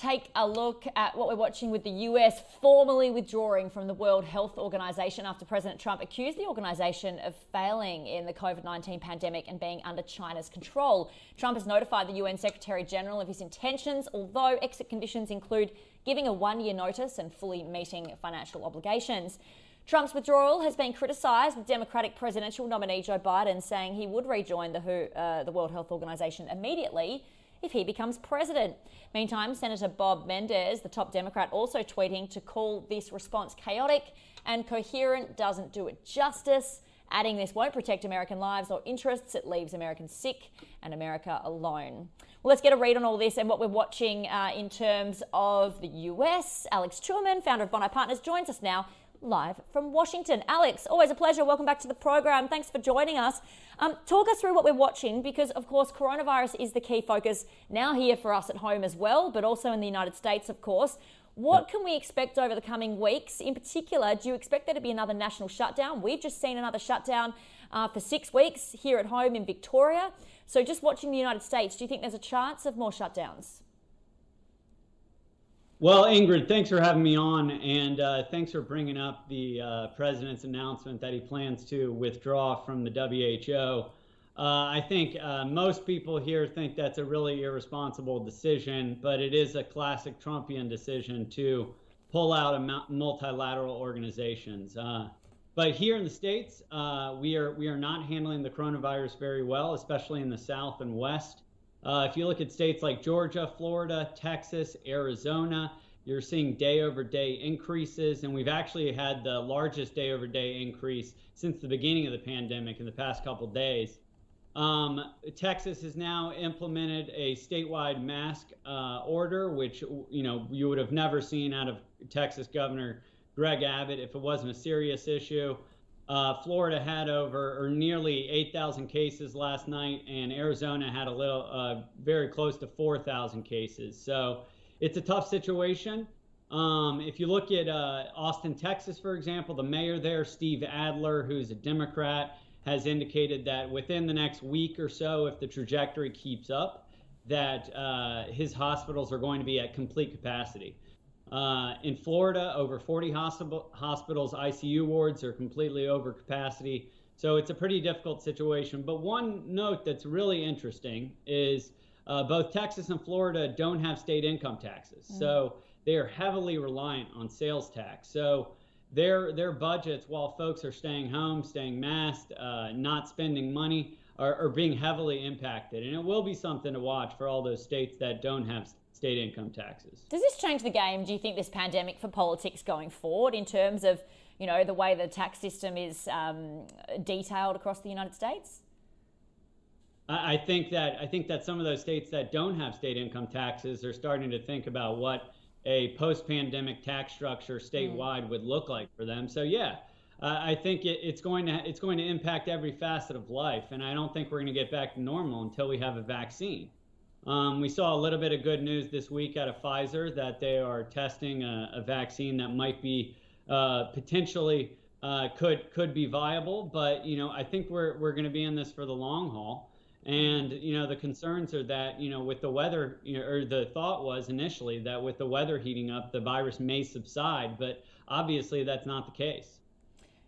take a look at what we're watching with the US formally withdrawing from the World Health Organization after President Trump accused the organization of failing in the COVID-19 pandemic and being under China's control. Trump has notified the UN Secretary General of his intentions, although exit conditions include giving a one-year notice and fully meeting financial obligations. Trump's withdrawal has been criticised, with Democratic presidential nominee Joe Biden saying he would rejoin the World Health Organization immediately if he becomes president. Meantime, Senator Bob Menendez, the top Democrat, also tweeting to call this response chaotic and coherent doesn't do it justice, adding this won't protect American lives or interests, it leaves Americans sick and America alone. Well, let's get a read on all this and what we're watching in terms of the US. Alex Tureman, founder of Bondi Partners, joins us now live from Washington. Alex, always a pleasure. Welcome back to the program. Thanks for joining us. Talk us through what we're watching, because of course coronavirus is the key focus now here for us at home as well, but also in the United States, of course. What can we expect over the coming weeks? In particular, do you expect there to be another national shutdown? We've just seen another shutdown for 6 weeks here at home in Victoria. So just watching the United States, do you think there's a chance of more shutdowns? Well, Ingrid, thanks for having me on, and thanks for bringing up the president's announcement that he plans to withdraw from the WHO. I think most people here think that's a really irresponsible decision, but it is a classic Trumpian decision to pull out of multilateral organizations. But here in the States, we are not handling the coronavirus very well, especially in the South and West. If you look at states like Georgia, Florida, Texas, Arizona, you're seeing day-over-day increases, and we've actually had the largest day-over-day increase since the beginning of the pandemic in the past couple days. Texas has now implemented a statewide mask order, which you would have never seen out of Texas Governor Greg Abbott if it wasn't a serious issue. Florida had nearly 8,000 cases last night, and Arizona had very close to 4,000 cases. So it's a tough situation. If you look at Austin, Texas, for example, the mayor there, Steve Adler, who's a Democrat, has indicated that within the next week or so, if the trajectory keeps up, that his hospitals are going to be at complete capacity. In Florida, over 40 hospitals, ICU wards are completely over capacity. So it's a pretty difficult situation. But one note that's really interesting is both Texas and Florida don't have state income taxes. So they are heavily reliant on sales tax. So their budgets, while folks are staying home, staying masked, not spending money, are being heavily impacted. And it will be something to watch for all those states that don't have state income taxes. Does this change the game, do you think, this pandemic, for politics going forward in terms of, the way the tax system is detailed across the United States? I think that some of those states that don't have state income taxes are starting to think about what a post-pandemic tax structure statewide would look like for them. So yeah, I think it's going to impact every facet of life, and I don't think we're going to get back to normal until we have a vaccine. We saw a little bit of good news this week out of Pfizer that they are testing a vaccine that might be potentially could be viable, but I think we're going to be in this for the long haul. And the concerns are that with the weather, or the thought was initially that with the weather heating up, the virus may subside, but obviously that's not the case.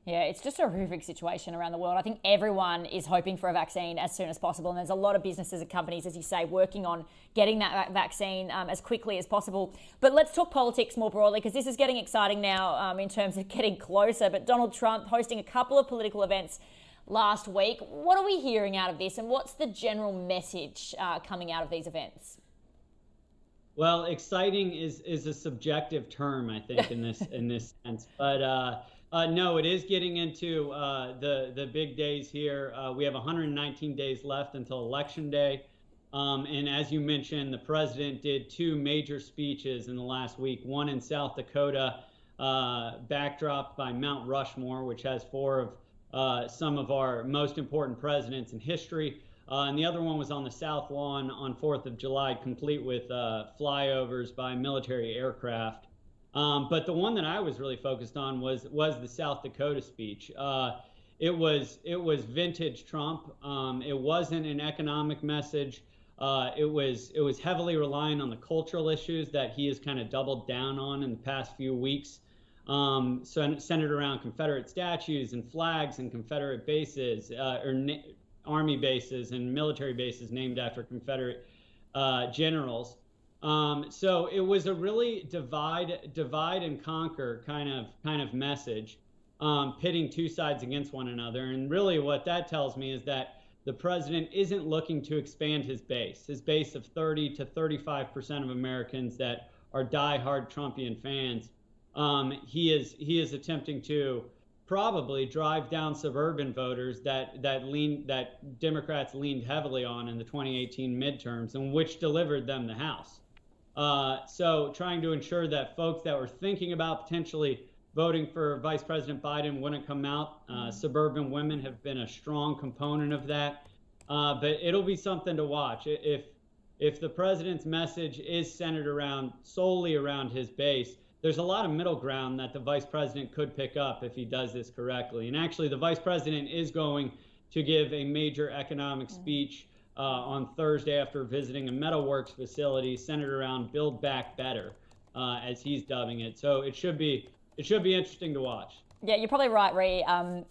Yeah, it's just a horrific situation around the world. I think everyone is hoping for a vaccine as soon as possible. And there's a lot of businesses and companies, as you say, working on getting that vaccine as quickly as possible. But let's talk politics more broadly, because this is getting exciting now in terms of getting closer. But Donald Trump hosting a couple of political events last week. What are we hearing out of this, and what's the general message coming out of these events? Well, exciting is a subjective term, I think, in this sense. But no, it is getting into the big days here. We have 119 days left until Election Day. And as you mentioned, the president did two major speeches in the last week, one in South Dakota, backdropped by Mount Rushmore, which has four of some of our most important presidents in history. And the other one was on the South Lawn on 4th of July, complete with flyovers by military aircraft. But the one that I was really focused on was the South Dakota speech. It was vintage Trump. It wasn't an economic message. It was heavily relying on the cultural issues that he has kind of doubled down on in the past few weeks, centered around Confederate statues and flags and Confederate bases, Army bases and military bases named after Confederate generals. So it was a really divide and conquer kind of message, pitting two sides against one another. And really what that tells me is that the president isn't looking to expand his base of 30 to 35% of Americans that are diehard Trumpian fans. He is attempting to probably drive down suburban voters that Democrats leaned heavily on in the 2018 midterms, and which delivered them the House. So trying to ensure that folks that were thinking about potentially voting for Vice President Biden wouldn't come out. Suburban women have been a strong component of that. But it'll be something to watch. If the president's message is centered solely around his base, there's a lot of middle ground that the vice president could pick up if he does this correctly. And actually, the vice president is going to give a major economic speech on Thursday after visiting a metalworks facility centered around Build Back Better, as he's dubbing it. So it should be interesting to watch. Yeah, you're probably right, Ree.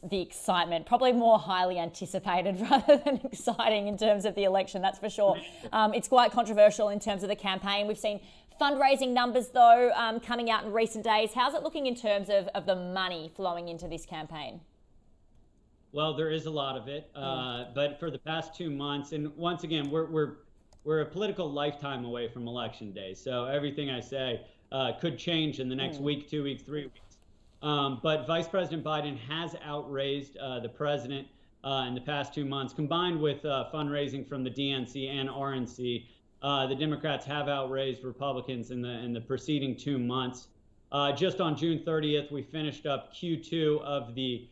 The excitement, probably more highly anticipated rather than exciting in terms of the election, that's for sure. It's quite controversial in terms of the campaign. We've seen fundraising numbers, though, coming out in recent days. How's it looking in terms of the money flowing into this campaign? Well, there is a lot of it, but for the past 2 months, and once again, we're a political lifetime away from election day, so everything I say could change in the next week, 2 weeks, 3 weeks. But Vice President Biden has outraised the president in the past 2 months, combined with fundraising from the DNC and RNC. The Democrats have outraised Republicans in the preceding 2 months. Just on June 30th, we finished up Q2 of the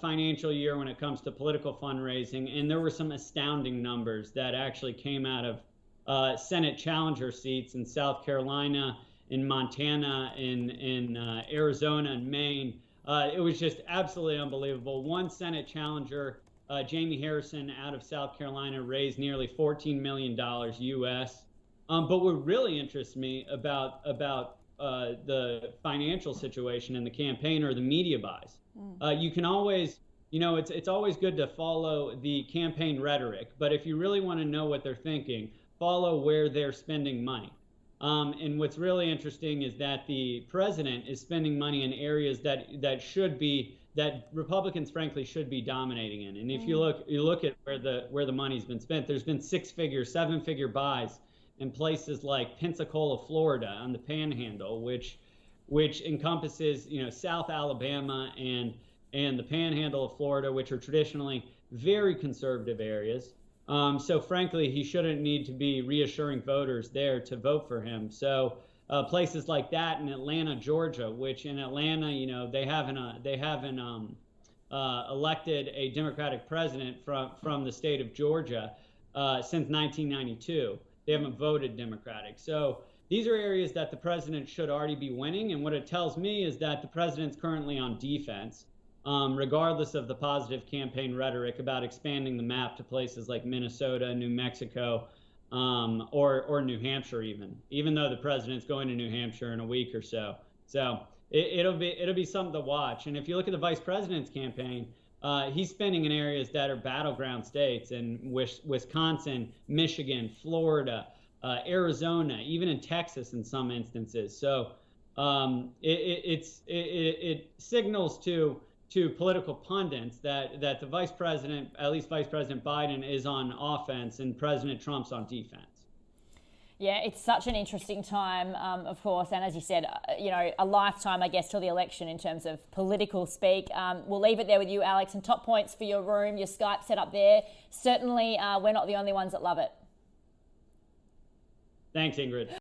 financial year when it comes to political fundraising, and there were some astounding numbers that actually came out of Senate challenger seats in South Carolina, in Montana, in Arizona, and Maine. It was just absolutely unbelievable. One Senate challenger, Jamie Harrison out of South Carolina, raised nearly $14 million US. But what really interests me about the financial situation in the campaign are the media buys. You can always, it's always good to follow the campaign rhetoric, but if you really want to know what they're thinking, follow where they're spending money. And what's really interesting is that the president is spending money in areas that Republicans, frankly, should be dominating in. And if you look at where the money's been spent, there's been 6-figure, 7-figure buys in places like Pensacola, Florida, on the Panhandle, which encompasses South Alabama and the Panhandle of Florida, which are traditionally very conservative areas. So frankly, he shouldn't need to be reassuring voters there to vote for him. So places like that in Atlanta, Georgia, which in Atlanta, they haven't elected a Democratic president from the state of Georgia since 1992. They haven't voted Democratic. So these are areas that the president should already be winning. And what it tells me is that the president's currently on defense. Regardless of the positive campaign rhetoric about expanding the map to places like Minnesota, New Mexico, or New Hampshire, even though the president's going to New Hampshire in a week or so. So it'll be something to watch. And if you look at the vice president's campaign, he's spending in areas that are battleground states in Wisconsin, Michigan, Florida, Arizona, even in Texas in some instances. So it signals to political pundits that the vice president, at least Vice President Biden, is on offense and President Trump's on defense. Yeah, it's such an interesting time, of course. And as you said, a lifetime, I guess, till the election in terms of political speak. We'll leave it there with you, Alex. And top points for your room, your Skype set up there. Certainly, we're not the only ones that love it. Thanks, Ingrid.